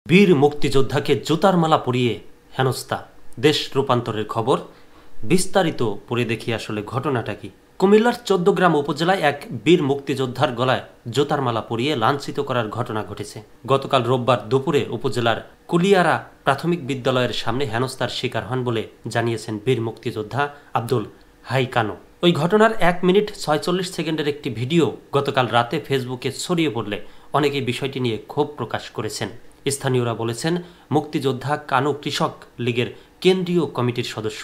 বীর মুক্তিযোদ্ধাকে জুতার মালা পরিয়ে হেনস্থা, দেশ রূপান্তরের খবর বিস্তারিত পড়ে দেখি আসলে ঘটনাটা কি। কুমিল্লার ১৪ গ্রাম উপজেলায় এক বীর মুক্তিযোদ্ধার গলায় জুতার মালা পরিয়ে লাঞ্ছিত করার ঘটনা ঘটেছে। গতকাল রোববার দুপুরে উপজেলার কুলিয়ারা প্রাথমিক বিদ্যালয়ের সামনে হেনস্থার শিকার হন বলে জানিয়েছেন বীর মুক্তিযোদ্ধা আব্দুল হাই কানু। ওই ঘটনার ১ মিনিট ৪৬ সেকেন্ডের একটি ভিডিও গতকাল রাতে ফেসবুকে ছড়িয়ে পড়লে অনেকেই বিষয়টি নিয়ে ক্ষোভ প্রকাশ করেছেন। স্থানীয়রা বলেছেন, মুক্তিযোদ্ধা কানু কৃষক লীগের কেন্দ্রীয় কমিটির সদস্য।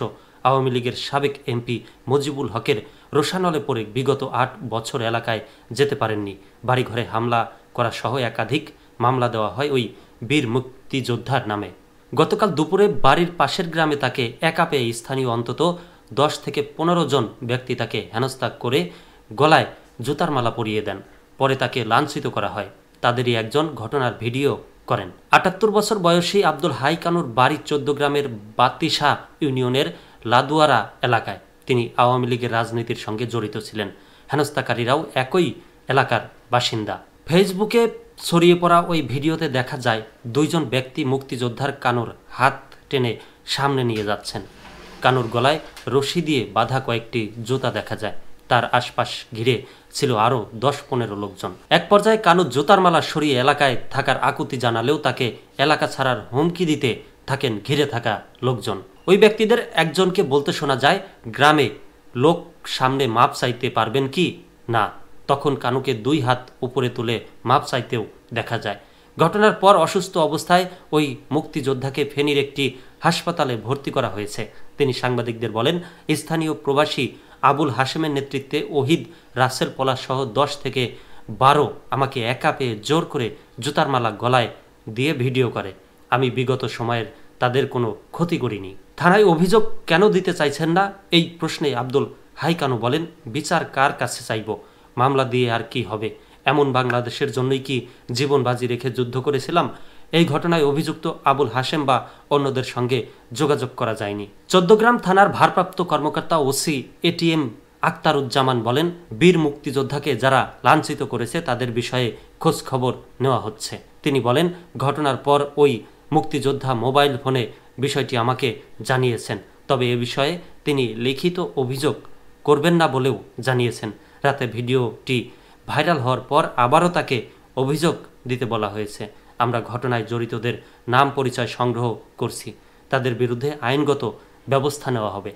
আওয়ামী লীগের সাবেক এমপি মুজিবুল হকের রোষানলে পড়ে বিগত ৮ বছর এলাকায় যেতে পারেননি। বাড়িঘরে হামলা করা সহ একাধিক মামলা দেওয়া হয় ওই বীর মুক্তিযোদ্ধার নামে। গতকাল দুপুরে বাড়ির পাশের গ্রামে তাকে একা পেয়ে স্থানীয় অন্তত ১০ থেকে ১৫ জন ব্যক্তি তাকে হেনস্থা করে গলায় জুতার মালা পরিয়ে দেন। পরে তাকে লাঞ্ছিত করা হয়। তাদেরই একজন ঘটনার ভিডিও করেন। ৭৮ বছর বয়সী আব্দুল হাই কানুর বাড়ি ১৪ গ্রামের বাতিশা ইউনিয়নের লাদুয়ারা এলাকায়। তিনি আওয়ামী লীগের রাজনীতির সঙ্গে জড়িত ছিলেন। হেনস্থাকারীরাও একই এলাকার বাসিন্দা। ফেসবুকে ছড়িয়ে পড়া ওই ভিডিওতে দেখা যায় ২ জন ব্যক্তি মুক্তিযোদ্ধার কানুর হাত টেনে সামনে নিয়ে যাচ্ছেন। কানুর গলায় রশি দিয়ে বাঁধা কয়েকটি জুতা দেখা যায়। তার আশপাশ ঘিরে ছিল আরও ১০-১৫ লোকজন। এক পর্যায়ে কানু জুতার মালা সরিয়ে এলাকায় থাকার আকুতি জানালেও তাকে এলাকা ছাড়ার হুমকি দিতে থাকেন ঘিরে থাকা লোকজন। ওই ব্যক্তিদের একজনকে বলতে শোনা যায়, গ্রামে লোক সামনে মাপ চাইতে পারবেন কি না। তখন কানুকে ২ হাত উপরে তুলে মাপ চাইতেও দেখা যায়। ঘটনার পর অসুস্থ অবস্থায় ওই মুক্তিযোদ্ধাকে ফেনীর একটি হাসপাতালে ভর্তি করা হয়েছে। তিনি সাংবাদিকদের বলেন, স্থানীয় প্রবাসী আবুল হাশেমের নেতৃত্বে ওহিদ রাসেল পলাশ সহ ১০ থেকে ১২ আমাকে একা পেয়ে জোর করে জুতার মালা গলায় দিয়ে ভিডিও করে। আমি বিগত সময়ের তাদের কোনো ক্ষতি করিনি। থানায় অভিযোগ কেন দিতে চাইছেন না, এই প্রশ্নে আব্দুল হাই কানু বলেন, বিচার কার কাছে চাইব? মামলা দিয়ে আর কি হবে? এমন বাংলাদেশের জন্যই কি জীবন বাজি রেখে যুদ্ধ করেছিলাম? এই ঘটনায় অভিযুক্ত আবুল হাশেম বা অন্যদের সঙ্গে যোগাযোগ করা যায়নি। ১৪ গ্রাম থানার ভারপ্রাপ্ত কর্মকর্তা ওসি এটিএম আক্তারুজ্জামান বলেন, বীর মুক্তিযোদ্ধাকে যারা লাঞ্ছিত করেছে তাদের বিষয়ে খোঁজ খবর নেওয়া হচ্ছে। তিনি বলেন, ঘটনার পর ওই মুক্তিযোদ্ধা মোবাইল ফোনে বিষয়টি আমাকে জানিয়েছেন। তবে এ বিষয়ে তিনি লিখিত অভিযোগ করবেন না বলেও জানিয়েছেন। রাতে ভিডিওটি ভাইরাল হওয়ার পর আবারও তাকে অভিযোগ দিতে বলা হয়েছে। আমরা ঘটনায় জড়িতদের নাম পরিচয় সংগ্রহ করছি। তাদের বিরুদ্ধে আইনগত ব্যবস্থা নেওয়া হবে।